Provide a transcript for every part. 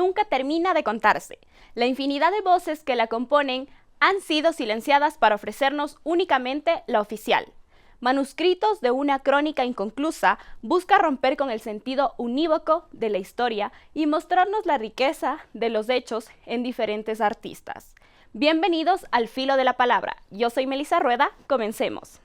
nunca termina de contarse. La infinidad de voces que la componen han sido silenciadas para ofrecernos únicamente la oficial. Manuscritos de una crónica inconclusa busca romper con el sentido unívoco de la historia y mostrarnos la riqueza de los hechos en diferentes artistas. Bienvenidos al Filo de la Palabra. Yo soy Melissa Rueda, comencemos.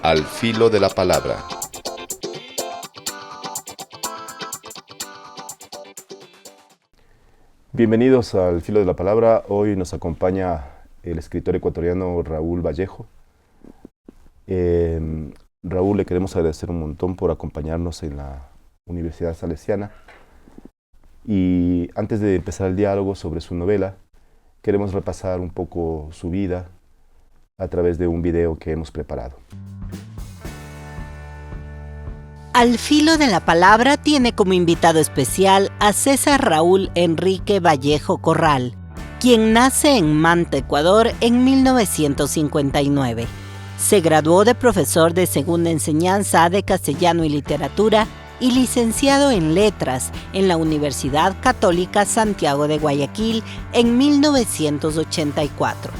Al Filo de la Palabra. Bienvenidos al Filo de la Palabra. Hoy nos acompaña el escritor ecuatoriano Raúl Vallejo. Raúl, le queremos agradecer un montón por acompañarnos en la Universidad Salesiana. Y antes de empezar el diálogo sobre su novela, queremos repasar un poco su vida a través de un video que hemos preparado. Al Filo de la Palabra tiene como invitado especial a César Raúl Enrique Vallejo Corral, quien nace en Manta, Ecuador, en 1959. Se graduó de profesor de segunda enseñanza de castellano y literatura y licenciado en letras en la Universidad Católica Santiago de Guayaquil en 1984.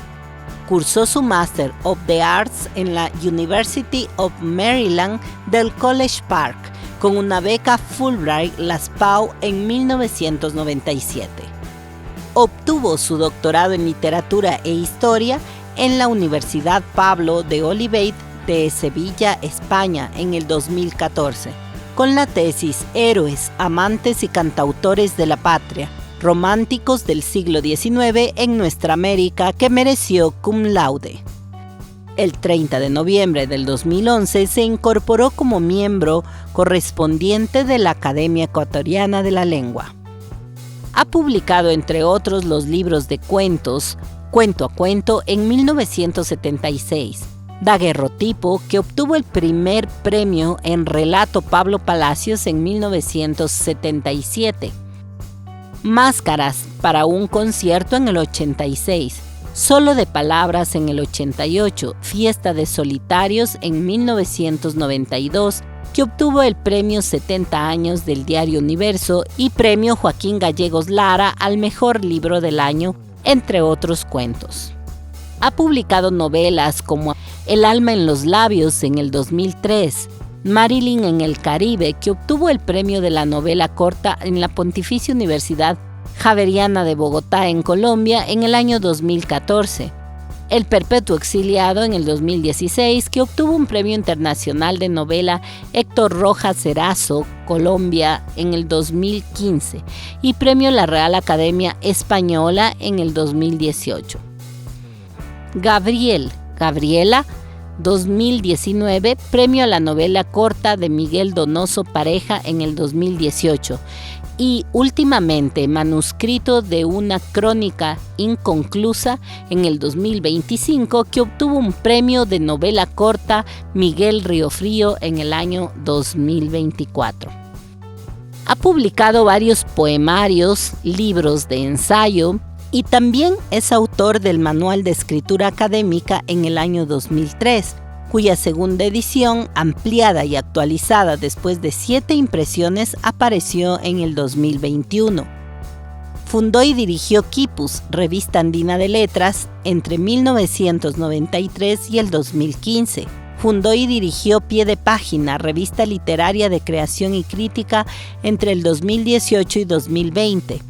Cursó su Master of the Arts en la University of Maryland del College Park con una beca Fulbright Las Pau en 1997. Obtuvo su doctorado en literatura e historia en la Universidad Pablo de Olivet de Sevilla, España, en el 2014, con la tesis Héroes, amantes y cantautores de la patria, románticos del siglo XIX en nuestra América, que mereció cum laude. El 30 de noviembre del 2011 se incorporó como miembro correspondiente de la Academia Ecuatoriana de la Lengua. Ha publicado, entre otros, los libros de cuentos Cuento a Cuento en 1976, Daguerrotipo, que obtuvo el primer premio en relato Pablo Palacios en 1977, Máscaras para un concierto en el 86, Solo de Palabras en el 88, Fiesta de Solitarios en 1992, que obtuvo el premio 70 años del Diario Universo y premio Joaquín Gallegos Lara al mejor libro del año, entre otros cuentos. Ha publicado novelas como El alma en los labios en el 2003, Marilyn en el Caribe, que obtuvo el premio de la novela corta en la Pontificia Universidad Javeriana de Bogotá, en Colombia, en el año 2014. El Perpetuo Exiliado en el 2016, que obtuvo un premio internacional de novela Héctor Rojas Erazo, Colombia, en el 2015, y premio La Real Academia Española en el 2018. Gabriela, 2019, premio a la novela corta de Miguel Donoso Pareja en el 2018 y últimamente manuscrito de una crónica inconclusa en el 2025, que obtuvo un premio de novela corta Miguel Riofrío en el año 2024. Ha publicado varios poemarios, libros de ensayo, y también es autor del Manual de Escritura Académica en el año 2003, cuya segunda edición, ampliada y actualizada después de 7 impresiones, apareció en el 2021. Fundó y dirigió Quipus, revista andina de letras, entre 1993 y el 2015. Fundó y dirigió Pie de Página, revista literaria de creación y crítica, entre el 2018 y 2020.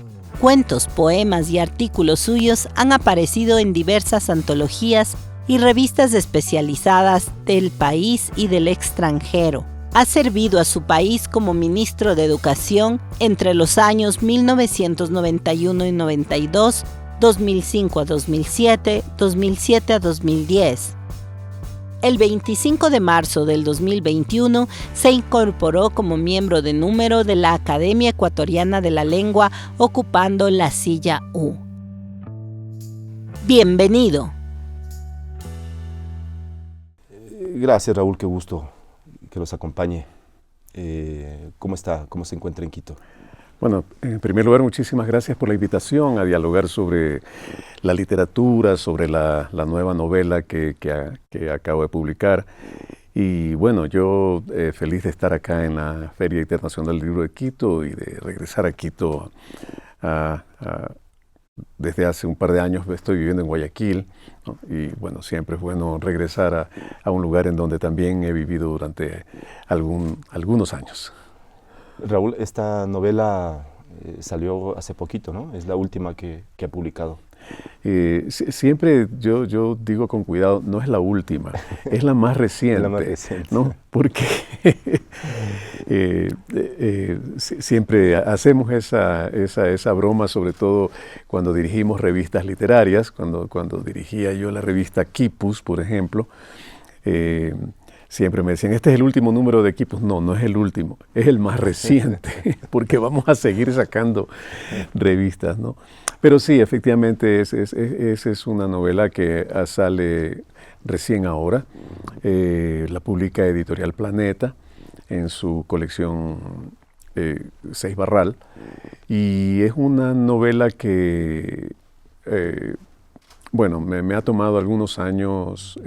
Cuentos, poemas y artículos suyos han aparecido en diversas antologías y revistas especializadas del país y del extranjero. Ha servido a su país como ministro de Educación entre los años 1991 y 92, 2005 a 2007, 2007 a 2010. El 25 de marzo del 2021 se incorporó como miembro de número de la Academia Ecuatoriana de la Lengua, ocupando la silla U. Bienvenido. Gracias, Raúl, qué gusto que los acompañe ¿Cómo está? ¿Cómo se encuentra en Quito? Bueno, en primer lugar, muchísimas gracias por la invitación a dialogar sobre la literatura, sobre la nueva novela que acabo de publicar. Y bueno, yo feliz de estar acá en la Feria Internacional del Libro de Quito y de regresar a Quito. Desde hace un par de años estoy viviendo en Guayaquil, ¿no? Y bueno, siempre es bueno regresar a un lugar en donde también he vivido durante algunos años. Raúl, esta novela salió hace poquito, ¿no? Es la última que ha publicado. Siempre yo digo con cuidado, no es la última, es la más reciente, Es la más reciente. ¿no? Porque siempre hacemos esa broma, sobre todo cuando dirigimos revistas literarias, cuando dirigía yo la revista Quipus, por ejemplo. Siempre me decían, este es el último número de Quipus. No, no es el último, es el más reciente, porque vamos a seguir sacando revistas, ¿no? Pero sí, efectivamente, esa es una novela que sale recién ahora. La publica Editorial Planeta en su colección Seis Barral. Y es una novela que, bueno, me ha tomado algunos años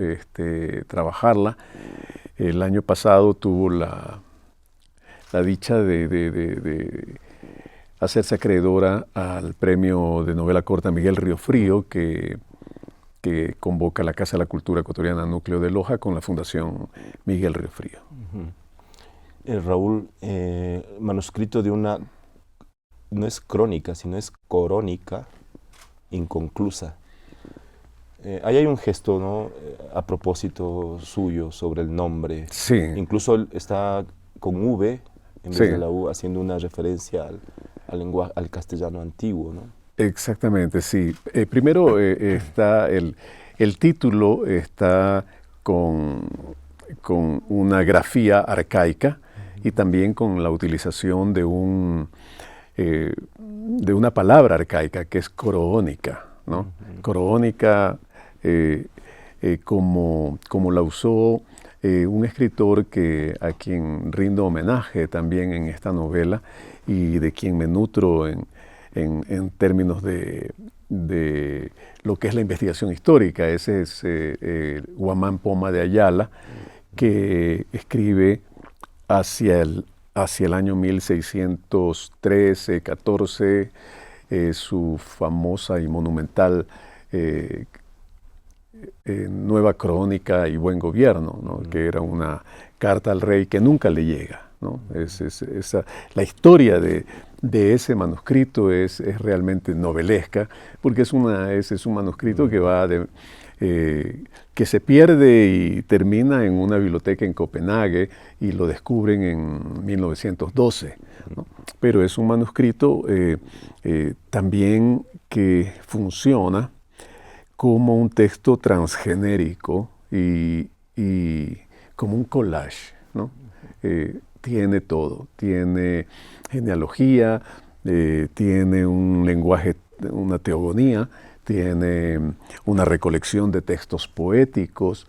trabajarla. El año pasado tuvo la dicha de hacerse acreedora al premio de novela corta Miguel Riofrío, que convoca la Casa de la Cultura Ecuatoriana Núcleo de Loja con la Fundación Miguel Riofrío. Raúl, manuscrito de una, no es crónica, sino es corónica inconclusa. Ahí hay un gesto, ¿no? A propósito suyo sobre el nombre. Sí. Incluso está con V en vez de la U, haciendo una referencia al lenguaje, al castellano antiguo, ¿no? Exactamente, sí. Primero está el título está con una grafía arcaica y también con la utilización de una palabra arcaica que es coroónica, ¿no? Coroónica, como la usó un escritor a quien rindo homenaje también en esta novela y de quien me nutro en términos de lo que es la investigación histórica. Ese es Guamán Poma de Ayala, que escribe hacia el año 1613, 14, su famosa y monumental Nueva Crónica y Buen Gobierno, ¿no? Que era una carta al rey que nunca le llega, ¿no? La historia de ese manuscrito es realmente novelesca, porque es un manuscrito que va que se pierde y termina en una biblioteca en Copenhague y lo descubren en 1912, ¿no? Pero es un manuscrito también que funciona como un texto transgenérico y como un collage, ¿no? Tiene todo, tiene genealogía, tiene un lenguaje, una teogonía, tiene una recolección de textos poéticos,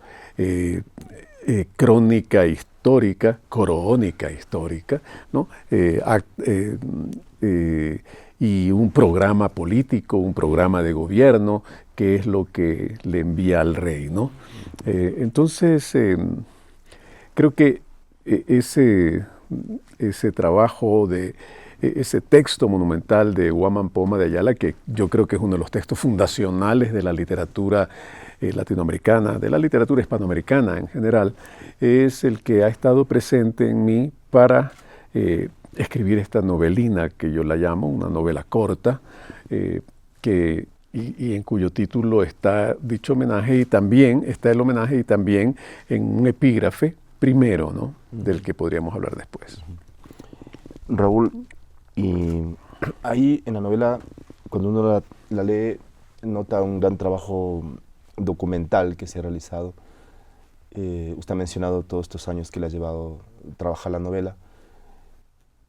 crónica histórica, coroónica histórica, ¿no? Y un programa político, un programa de gobierno, que es lo que le envía al rey, ¿no? Entonces, creo que ese trabajo ese texto monumental de Guamán Poma de Ayala, que yo creo que es uno de los textos fundacionales de la literatura latinoamericana, de la literatura hispanoamericana en general, es el que ha estado presente en mí para escribir esta novelina, que yo la llamo una novela corta, y en cuyo título está dicho homenaje, y también está el homenaje y también en un epígrafe primero, ¿no? Del que podríamos hablar después. Raúl, y ahí en la novela, cuando uno la lee, nota un gran trabajo documental que se ha realizado. Usted ha mencionado todos estos años que le ha llevado a trabajar la novela.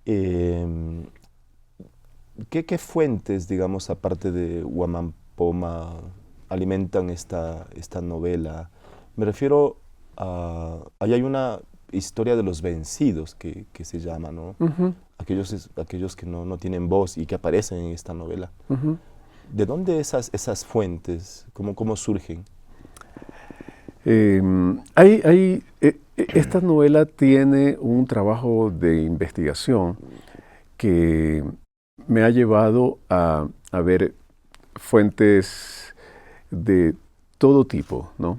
¿Qué fuentes, digamos, aparte de Guamán Poma, alimentan esta novela? Me refiero a... Ahí hay una historia de los vencidos, que se llama, ¿no? Aquellos que no tienen voz y que aparecen en esta novela. ¿De dónde esas fuentes? ¿Cómo surgen? Esta novela tiene un trabajo de investigación que me ha llevado a ver fuentes de todo tipo, ¿no?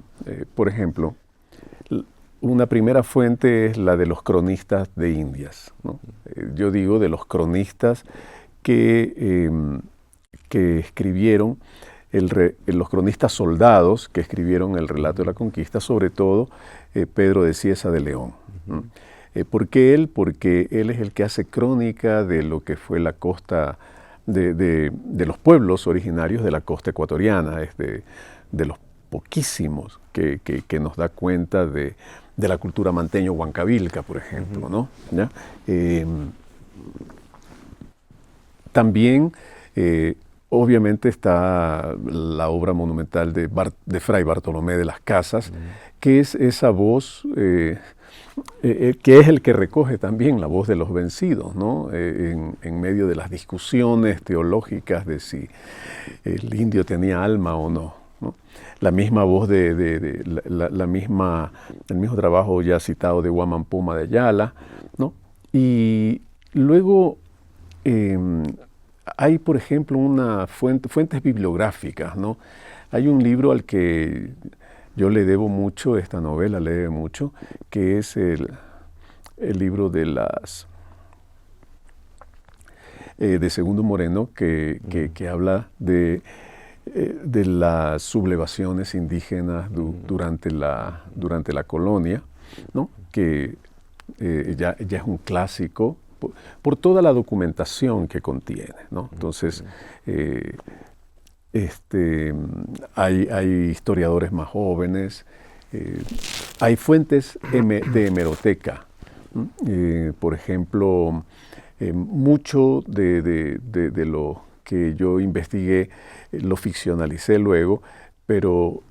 Por ejemplo, una primera fuente es la de los cronistas de Indias, ¿no? Yo digo de los cronistas que escribieron, los cronistas soldados que escribieron el relato de la conquista, sobre todo Pedro de Cieza de León. ¿Por qué él? Porque él es el que hace crónica de lo que fue la costa, de los pueblos originarios de la costa ecuatoriana, de los poquísimos que nos da cuenta de la cultura manteño-huancavilca, por ejemplo, ¿no? ¿Ya? También, obviamente, está la obra monumental de Fray Bartolomé de las Casas, que es esa voz, que es el que recoge también la voz de los vencidos, ¿no? En medio de las discusiones teológicas de si el indio tenía alma o no, ¿no? La misma voz el mismo trabajo ya citado de Guamán Poma de Ayala, ¿no? Y luego hay, por ejemplo, fuentes bibliográficas, ¿no? Hay un libro al que yo le debo mucho, esta novela le debe mucho, que es el libro de Segundo Moreno, que habla de las sublevaciones indígenas durante la colonia, ¿no? Que ya es un clásico por toda la documentación que contiene, ¿no? Entonces, hay historiadores más jóvenes, hay fuentes de hemeroteca. Por ejemplo, mucho de lo que yo investigué lo ficcionalicé luego, pero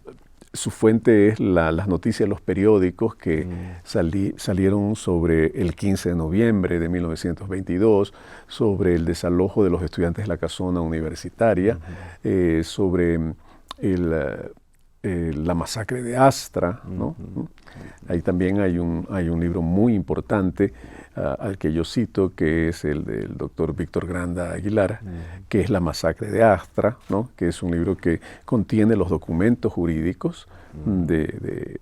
su fuente es las noticias de los periódicos que salieron sobre el 15 de noviembre de 1922, sobre el desalojo de los estudiantes de la casona universitaria, sobre la masacre de Astra, ¿no? Ahí también hay un libro muy importante al que yo cito, que es el del doctor Víctor Granda Aguilar, que es La masacre de Astra, ¿no? Que es un libro que contiene los documentos jurídicos de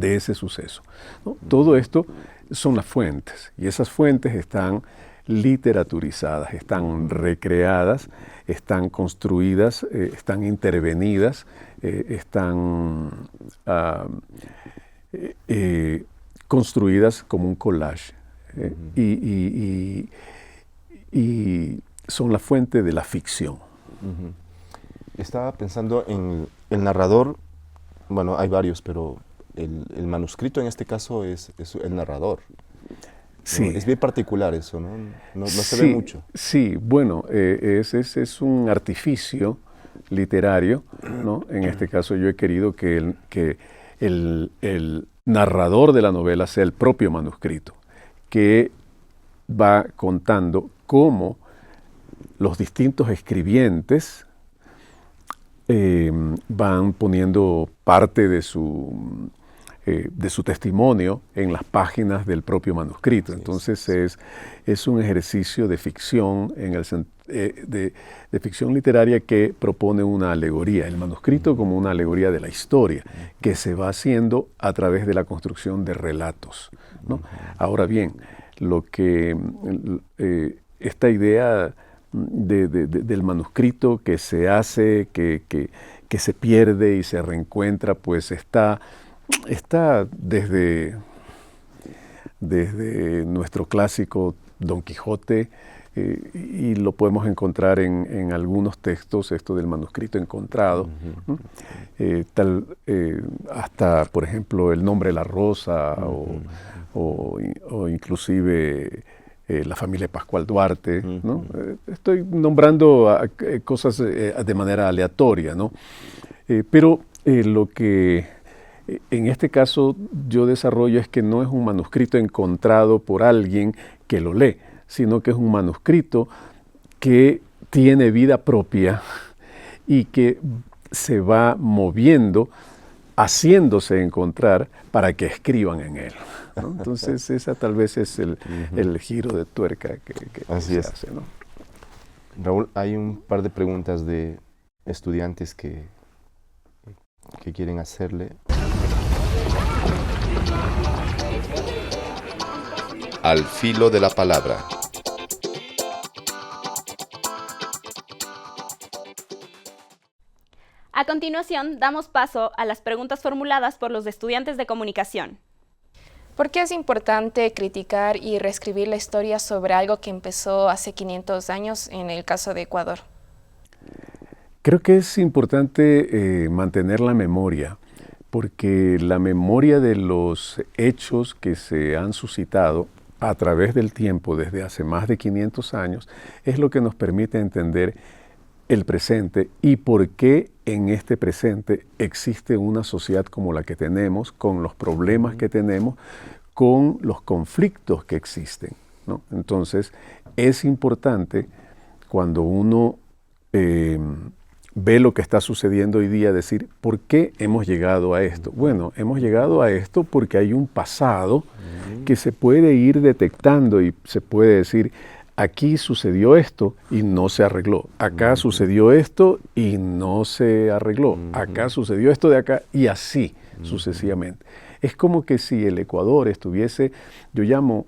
ese suceso, ¿no? Todo esto son las fuentes, y esas fuentes están literaturizadas, están recreadas, están construidas, están intervenidas, están construidas como un collage, y son la fuente de la ficción. Estaba pensando en el narrador. Bueno, hay varios, pero el manuscrito en este caso es el narrador. Sí. Es bien particular eso, ¿no? No se ve mucho. Sí, bueno, es un artificio literario, ¿no? En este caso yo he querido que el narrador de la novela sea el propio manuscrito, que va contando cómo los distintos escribientes van poniendo parte de su testimonio en las páginas del propio manuscrito. Entonces es un ejercicio de ficción, de ficción literaria que propone una alegoría, el manuscrito como una alegoría de la historia, que se va haciendo a través de la construcción de relatos, ¿no? Ahora bien, esta idea del manuscrito que se hace, que se pierde y se reencuentra, pues está desde nuestro clásico Don Quijote, y lo podemos encontrar en algunos textos, esto del manuscrito encontrado, hasta, por ejemplo, El nombre de la rosa, o inclusive la familia Pascual Duarte, ¿no? Estoy nombrando cosas de manera aleatoria, ¿no? Pero lo que En este caso yo desarrollo es que no es un manuscrito encontrado por alguien que lo lee, sino que es un manuscrito que tiene vida propia y que se va moviendo, haciéndose encontrar para que escriban en él, ¿no? Entonces esa tal vez es el giro de tuerca que Así se es. hace, ¿no? Raúl, hay un par de preguntas de estudiantes que quieren hacerle. Al filo de la palabra. A continuación, damos paso a las preguntas formuladas por los estudiantes de comunicación. ¿Por qué es importante criticar y reescribir la historia sobre algo que empezó hace 500 años en el caso de Ecuador? Creo que es importante mantener la memoria, porque la memoria de los hechos que se han suscitado a través del tiempo, desde hace más de 500 años, es lo que nos permite entender el presente y por qué en este presente existe una sociedad como la que tenemos, con los problemas que tenemos, con los conflictos que existen, ¿no? Entonces, es importante cuando uno ve lo que está sucediendo hoy día, decir, ¿por qué hemos llegado a esto? Bueno, hemos llegado a esto porque hay un pasado que se puede ir detectando y se puede decir, aquí sucedió esto y no se arregló. Acá sucedió esto y no se arregló. Acá sucedió esto de acá y así sucesivamente. Es como que si el Ecuador estuviese, yo llamo,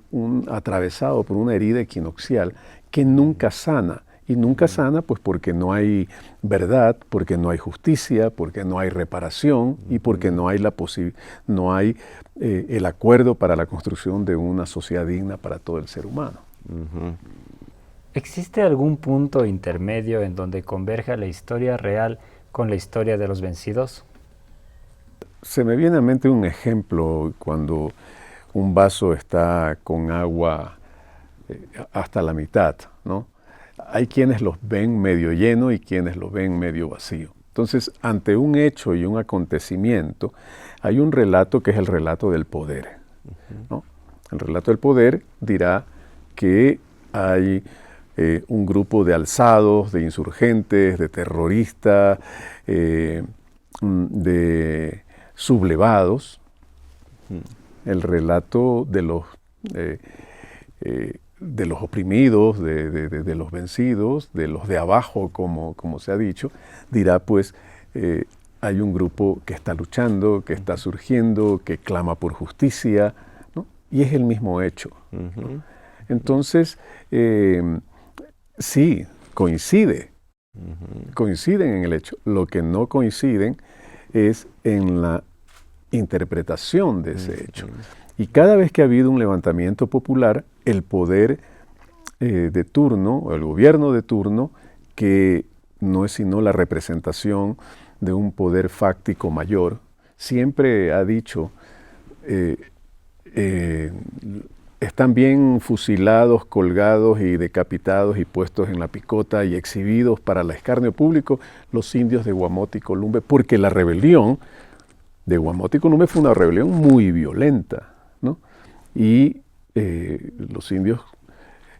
atravesado por una herida equinoccial que nunca sana. Y nunca sana pues porque no hay verdad, porque no hay justicia, porque no hay reparación y porque no hay, el acuerdo para la construcción de una sociedad digna para todo el ser humano. ¿Existe algún punto intermedio en donde converja la historia real con la historia de los vencidos? Se me viene a mente un ejemplo cuando un vaso está con agua hasta la mitad, ¿no? Hay quienes los ven medio lleno y quienes los ven medio vacío. Entonces, ante un hecho y un acontecimiento, hay un relato que es el relato del poder, ¿no? El relato del poder dirá que hay un grupo de alzados, de insurgentes, de terroristas, de sublevados. El relato de los oprimidos, de los vencidos, de los de abajo, como se ha dicho, dirá pues hay un grupo que está luchando, que está surgiendo, que clama por justicia, ¿no? Y es el mismo hecho, ¿no? Entonces, sí, coinciden en el hecho. Lo que no coinciden es en la interpretación de ese hecho. Y cada vez que ha habido un levantamiento popular, el poder de turno, o el gobierno de turno, que no es sino la representación de un poder fáctico mayor, siempre ha dicho, están bien fusilados, colgados y decapitados y puestos en la picota y exhibidos para el escarnio público los indios de Guamote y Columbe, porque la rebelión de Guamote y Columbe fue una rebelión muy violenta, ¿no? Y los indios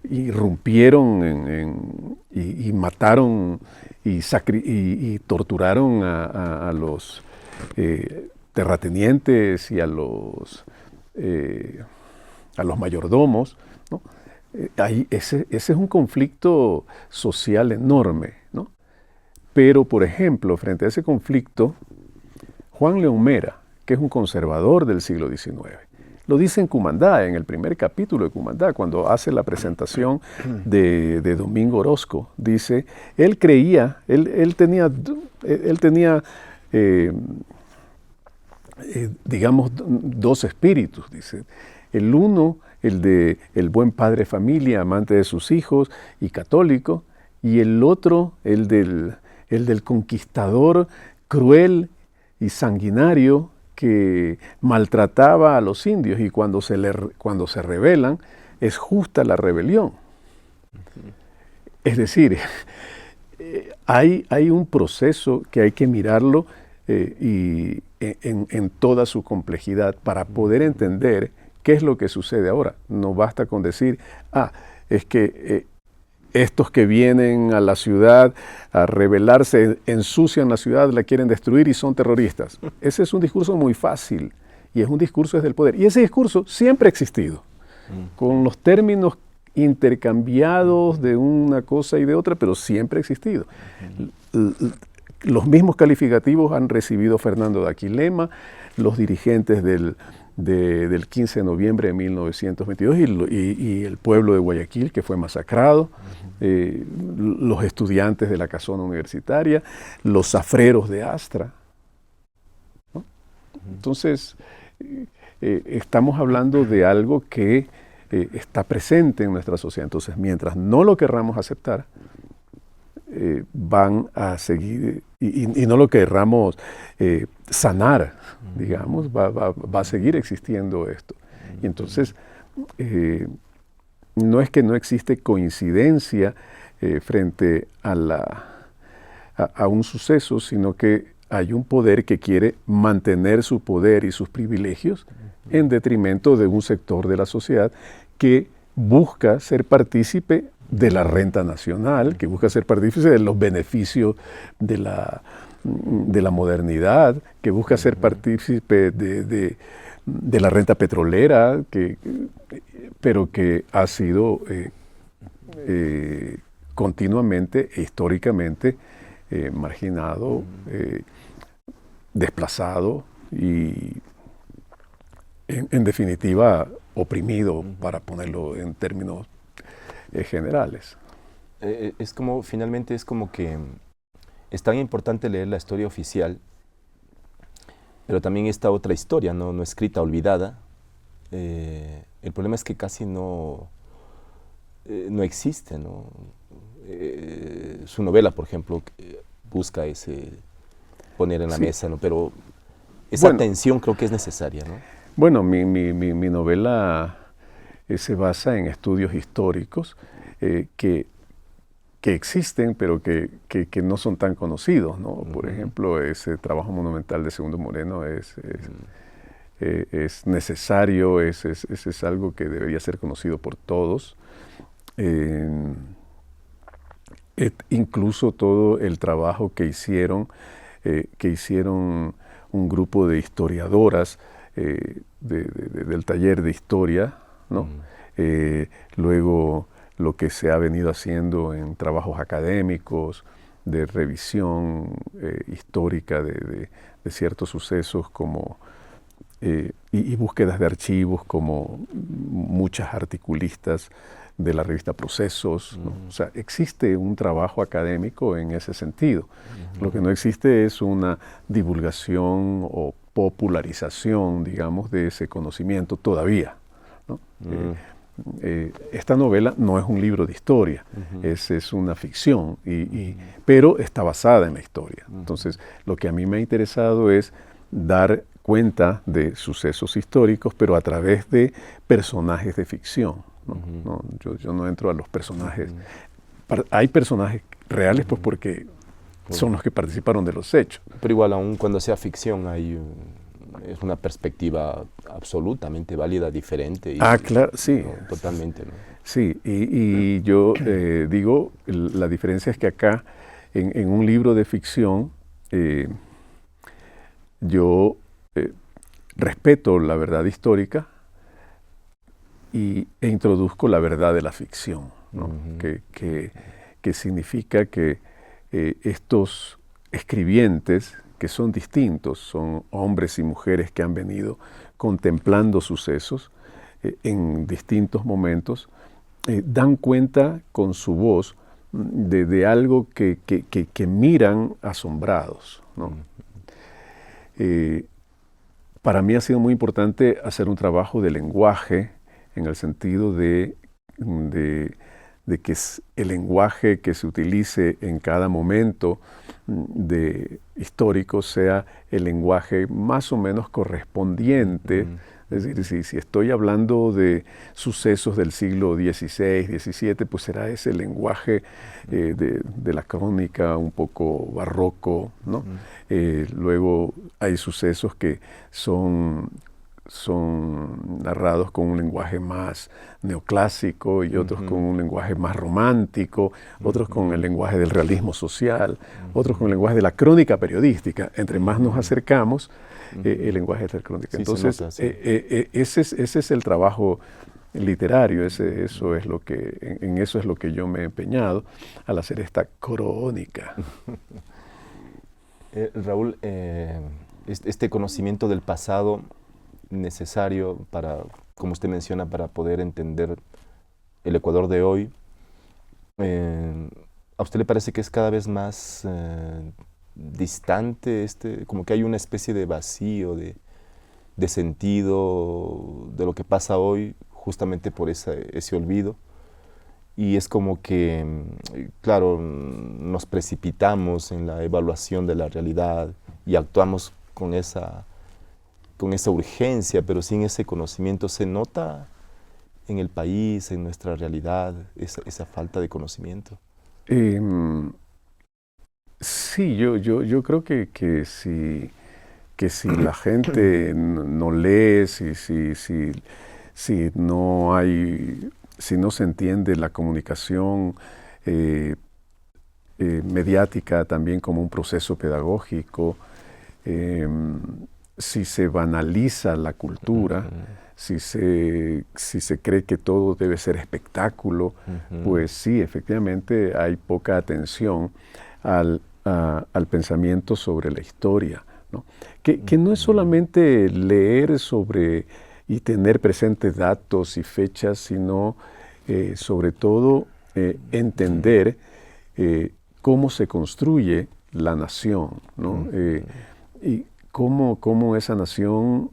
irrumpieron y mataron y torturaron a los terratenientes y a los mayordomos, ¿no? Ese es un conflicto social enorme, ¿no? Pero, por ejemplo, frente a ese conflicto, Juan León Mera, que es un conservador del siglo XIX, lo dice en Cumandá, en el primer capítulo de Cumandá, cuando hace la presentación de Domingo Orozco. Dice, él creía, él tenía digamos, dos espíritus, dice. El uno, el de el buen padre de familia, amante de sus hijos y católico, y el otro, el del conquistador cruel y sanguinario que maltrataba a los indios, y cuando se rebelan, es justa la rebelión. Es decir, hay un proceso que hay que mirarlo y en toda su complejidad para poder entender qué es lo que sucede ahora. No basta con decir, es que estos que vienen a la ciudad a rebelarse, ensucian la ciudad, la quieren destruir y son terroristas. Ese es un discurso muy fácil y es un discurso desde el poder. Y ese discurso siempre ha existido, con los términos intercambiados de una cosa y de otra, pero siempre ha existido. Los mismos calificativos han recibido Fernando de Aquilema, los dirigentes del 15 de noviembre de 1922 y el pueblo de Guayaquil, que fue masacrado, los estudiantes de la casona universitaria, los zafreros de Astra, ¿no? Entonces, estamos hablando de algo que está presente en nuestra sociedad. Entonces, mientras no lo querramos aceptar, van a seguir, y no lo querramos sanar, digamos, va a seguir existiendo esto. Y entonces, no es que no existe coincidencia frente a un suceso, sino que hay un poder que quiere mantener su poder y sus privilegios en detrimento de un sector de la sociedad que busca ser partícipe de la renta nacional, que busca ser partícipe de los beneficios de la modernidad, que busca ser partícipe de la renta petrolera, pero que ha sido continuamente e históricamente marginado, desplazado y, en definitiva, oprimido, para ponerlo en términos generales. Finalmente es como que es tan importante leer la historia oficial, pero también esta otra historia, no escrita, olvidada. El problema es que casi no existe, ¿no? Su novela, por ejemplo, busca poner en la mesa, ¿no? Pero esa atención creo que es necesaria, ¿no? Bueno, mi novela se basa en estudios históricos que existen, pero que no son tan conocidos, ¿no? Por ejemplo, ese trabajo monumental de Segundo Moreno es necesario, es algo que debería ser conocido por todos. Incluso todo el trabajo que hicieron un grupo de historiadoras del taller de historia, ¿no? Luego lo que se ha venido haciendo en trabajos académicos, de revisión histórica de ciertos sucesos y búsquedas de archivos, como muchas articulistas de la revista Procesos, ¿no? O sea, existe un trabajo académico en ese sentido. Lo que no existe es una divulgación o popularización, digamos, de ese conocimiento todavía, ¿no? Esta novela no es un libro de historia, es una ficción, pero está basada en la historia. Entonces, lo que a mí me ha interesado es dar cuenta de sucesos históricos, pero a través de personajes de ficción, ¿no? Yo no entro a los personajes. Hay personajes reales, pues, porque son los que participaron de los hechos. Pero igual, aun cuando sea ficción, es una perspectiva absolutamente válida, diferente. Claro, sí. ¿No? Totalmente, ¿no? Sí, y yo digo, la diferencia es que acá, en un libro de ficción, yo respeto la verdad histórica e introduzco la verdad de la ficción, ¿no? Que significa que estos escribientes, que son distintos, son hombres y mujeres que han venido contemplando sucesos en distintos momentos, dan cuenta con su voz de algo que miran asombrados, ¿no? Para mí ha sido muy importante hacer un trabajo de lenguaje, en el sentido de que el lenguaje que se utilice en cada momento histórico sea el lenguaje más o menos correspondiente Es decir, si estoy hablando de sucesos del siglo XVI, XVII, pues será ese lenguaje de la crónica un poco barroco, ¿no? Luego hay sucesos que son narrados con un lenguaje más neoclásico y otros con un lenguaje más romántico, otros con el lenguaje del realismo social, otros con el lenguaje de la crónica periodística. Entre más nos acercamos, el lenguaje de la crónica. Sí, entonces, nota, sí. ese es el trabajo literario, en eso es lo que yo me he empeñado al hacer esta crónica. Raúl, este conocimiento del pasado necesario para, como usted menciona, para poder entender el Ecuador de hoy, ¿a usted le parece que es cada vez más distante, como que hay una especie de vacío, de sentido de lo que pasa hoy, justamente por ese olvido? Y es como que, claro, nos precipitamos en la evaluación de la realidad y actuamos con esa urgencia, pero sin ese conocimiento. ¿Se nota en el país, en nuestra realidad, esa falta de conocimiento? Sí, yo creo que si la gente no lee, si no se entiende la comunicación mediática también como un proceso pedagógico, si se banaliza la cultura, si se cree que todo debe ser espectáculo, pues sí, efectivamente hay poca atención al pensamiento sobre la historia, ¿no? Que no es solamente leer sobre y tener presentes datos y fechas, sino sobre todo entender cómo se construye la nación, ¿no? Y cómo esa nación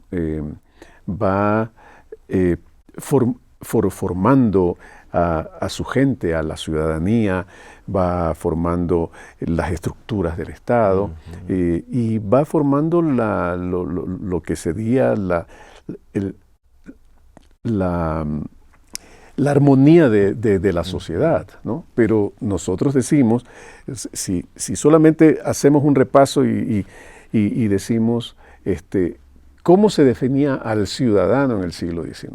va formando a su gente, a la ciudadanía, va formando las estructuras del Estado y va formando lo que sería la armonía de la sociedad, ¿no? Pero nosotros decimos, si solamente hacemos un repaso y decimos cómo se definía al ciudadano en el siglo XIX,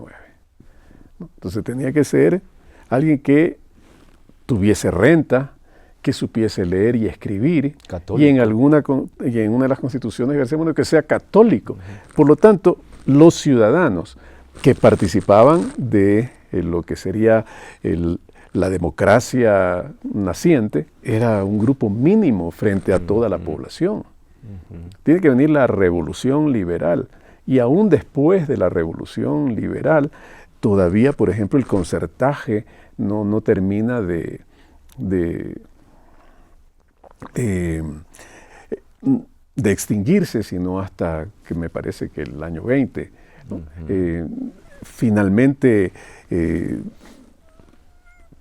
¿no? Entonces tenía que ser alguien que tuviese renta, que supiese leer y escribir, católico. Y en una de las constituciones decimos que sea católico. Por lo tanto, los ciudadanos que participaban de lo que sería la democracia naciente era un grupo mínimo frente a toda la población. Tiene que venir la revolución liberal, y aún después de la revolución liberal todavía, por ejemplo, el concertaje no termina de extinguirse, sino hasta que me parece que el año 20, ¿no? Finalmente,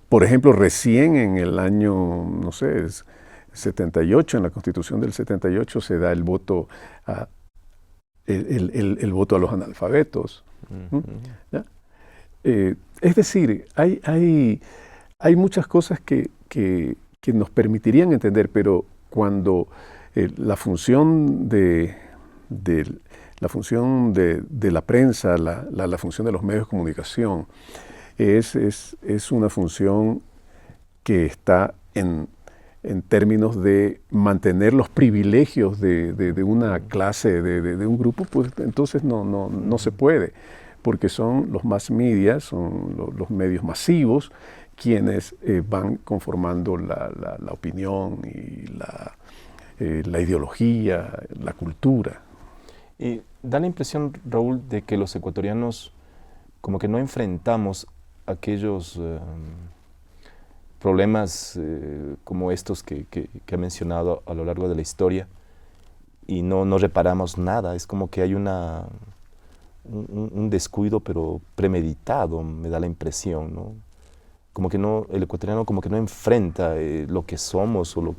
por ejemplo, recién en el año, no sé, 78, en la Constitución del 78 se da el voto el voto a los analfabetos. ¿Ya? Es decir, hay muchas cosas que nos permitirían entender, pero cuando la función de la prensa, la función de los medios de comunicación, es una función que está en términos de mantener los privilegios de una clase, de un grupo, pues entonces no se puede, porque son los mass media, son los medios masivos quienes van conformando la opinión y la ideología, la cultura. Y da la impresión, Raúl, de que los ecuatorianos como que no enfrentamos aquellos problemas como estos que ha mencionado a lo largo de la historia, y no reparamos nada. Es como que hay un descuido, pero premeditado, me da la impresión, ¿no? Como que el ecuatoriano como que no enfrenta lo que somos, o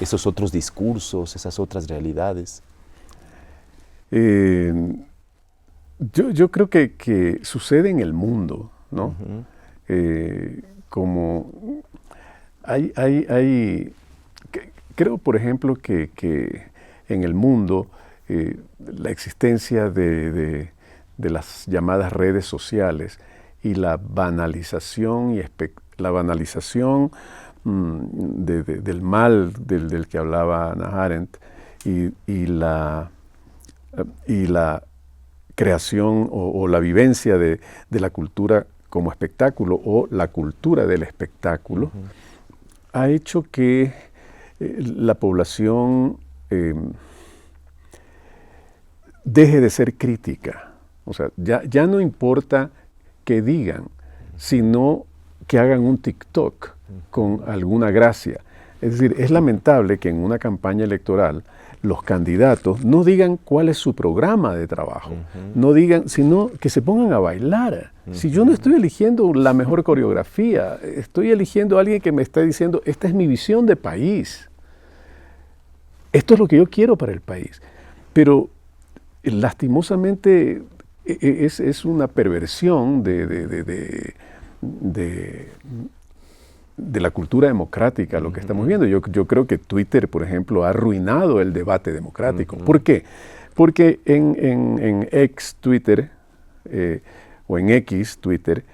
esos otros discursos, esas otras realidades. Yo creo que sucede en el mundo, ¿no? Como creo, por ejemplo, que en el mundo la existencia de las llamadas redes sociales y la banalización del mal del que hablaba Hannah Arendt y la creación o la vivencia de la cultura como espectáculo o la cultura del espectáculo ha hecho que la población deje de ser crítica. O sea, ya no importa que digan, sino que hagan un TikTok con alguna gracia. Es decir, es lamentable que en una campaña electoral los candidatos no digan cuál es su programa de trabajo, no digan, sino que se pongan a bailar. Si yo no estoy eligiendo la mejor coreografía, estoy eligiendo a alguien que me está diciendo, esta es mi visión de país, esto es lo que yo quiero para el país. Pero lastimosamente es una perversión de la cultura democrática lo que estamos viendo. Yo creo que Twitter, por ejemplo, ha arruinado el debate democrático. ¿Por qué? Porque en ex Twitter, o en X Twitter,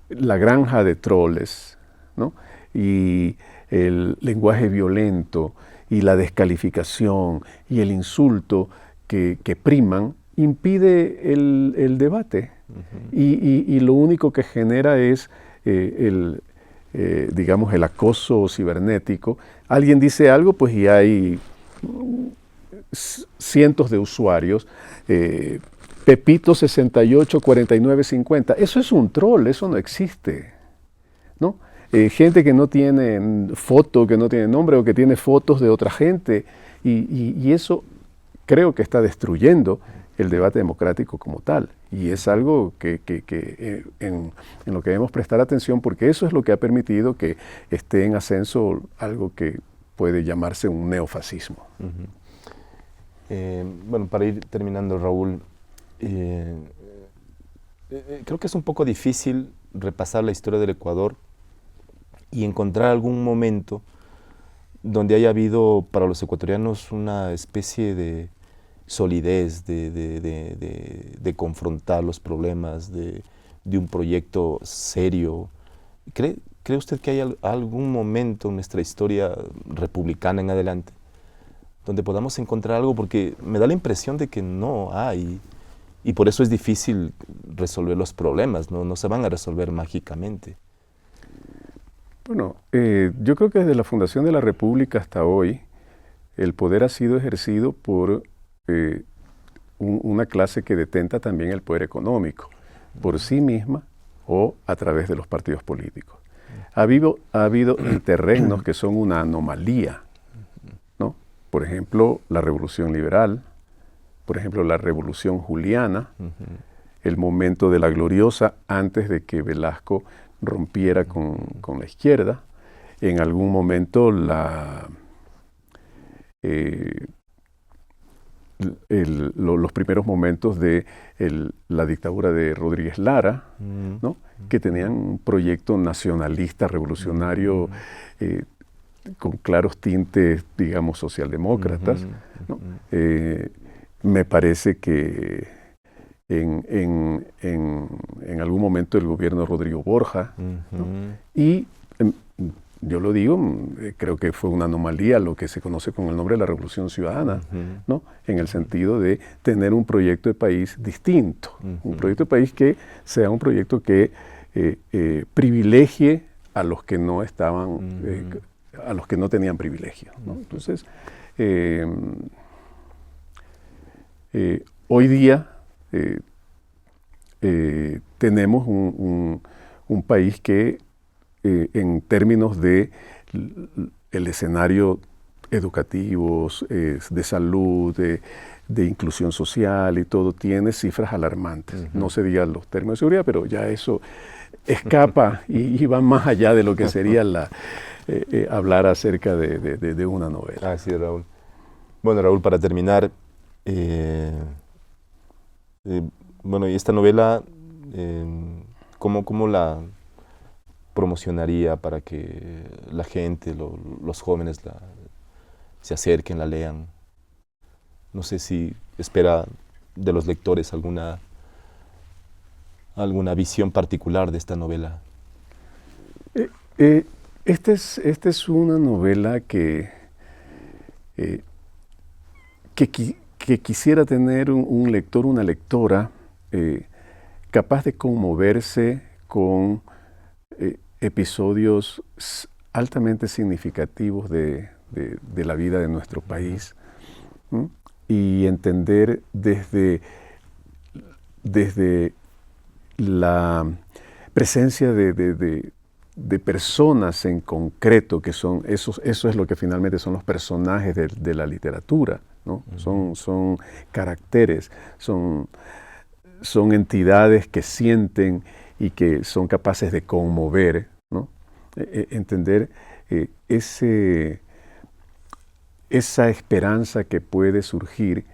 la granja de troles, ¿no? Y el lenguaje violento y la descalificación y el insulto que priman impide el debate. Y lo único que genera es digamos, el acoso cibernético. Alguien dice algo, pues y hay cientos de usuarios. Pepito 684950. Eso es un troll, eso no existe, ¿no? Gente que no tiene foto, que no tiene nombre o que tiene fotos de otra gente. Y eso creo que está destruyendo el debate democrático como tal. Y es algo que en lo que debemos prestar atención, porque eso es lo que ha permitido que esté en ascenso algo que puede llamarse un neofascismo. Bueno, para ir terminando, Raúl, creo que es un poco difícil repasar la historia del Ecuador y encontrar algún momento donde haya habido para los ecuatorianos una especie de solidez, de confrontar los problemas, de un proyecto serio. ¿Cree usted que hay algún momento en nuestra historia republicana en adelante donde podamos encontrar algo? Porque me da la impresión de que no hay, y por eso es difícil resolver los problemas, no se van a resolver mágicamente. Bueno, yo creo que desde la fundación de la República hasta hoy, el poder ha sido ejercido por una clase que detenta también el poder económico, por sí misma o a través de los partidos políticos. Ha habido interregnos que son una anomalía, ¿no? Por ejemplo, la Revolución Liberal, por ejemplo, la Revolución Juliana, el momento de la Gloriosa antes de que Velasco rompiera con la izquierda, en algún momento los primeros momentos de la dictadura de Rodríguez Lara, ¿no? Que tenían un proyecto nacionalista, revolucionario, con claros tintes, digamos, socialdemócratas, ¿no? Me parece que en algún momento el gobierno de Rodrigo Borja, ¿no? Y yo lo digo, creo que fue una anomalía lo que se conoce con el nombre de la Revolución Ciudadana, ¿no? En el sentido de tener un proyecto de país distinto, un proyecto de país que sea un proyecto que privilegie a los que no estaban, a los que no tenían privilegio, ¿no? Entonces, hoy día tenemos un país que en términos de el escenario educativo, de salud, de inclusión social y todo, tiene cifras alarmantes. No se digan los términos de seguridad, pero ya eso escapa y va más allá de lo que sería hablar acerca de una novela. Así es, Raúl. Bueno, Raúl, para terminar, Bueno, y esta novela, ¿cómo la promocionaría para que la gente, los jóvenes se acerquen, la lean? No sé si espera de los lectores alguna visión particular de esta novela. Esta es una novela que quisiera tener un lector, una lectora capaz de conmoverse con episodios altamente significativos de la vida de nuestro país, ¿m? Y entender desde la presencia de personas en concreto, que son, eso es lo que finalmente son los personajes de la literatura, ¿no? Son caracteres, son entidades que sienten y que son capaces de conmover, ¿no? Entender esa esperanza que puede surgir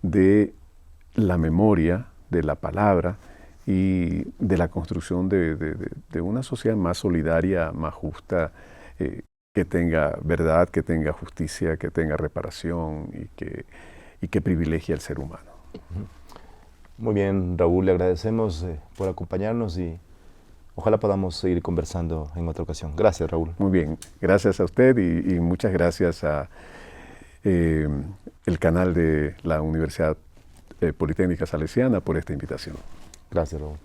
de la memoria, de la palabra y de la construcción de una sociedad más solidaria, más justa, que tenga verdad, que tenga justicia, que tenga reparación y que privilegie al ser humano. Muy bien, Raúl, le agradecemos por acompañarnos y ojalá podamos seguir conversando en otra ocasión. Gracias, Raúl. Muy bien, gracias a usted y muchas gracias a el canal de la Universidad Politécnica Salesiana por esta invitación. Gracias, Raúl.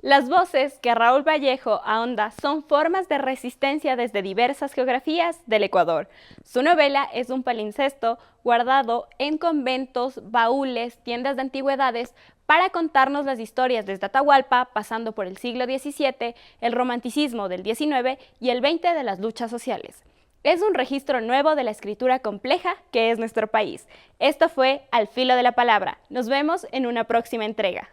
Las voces que Raúl Vallejo ahonda son formas de resistencia desde diversas geografías del Ecuador. Su novela es un palincesto guardado en conventos, baúles, tiendas de antigüedades para contarnos las historias desde Atahualpa, pasando por el siglo XVII, el romanticismo del XIX y el XX de las luchas sociales. Es un registro nuevo de la escritura compleja que es nuestro país. Esto fue Al Filo de la Palabra. Nos vemos en una próxima entrega.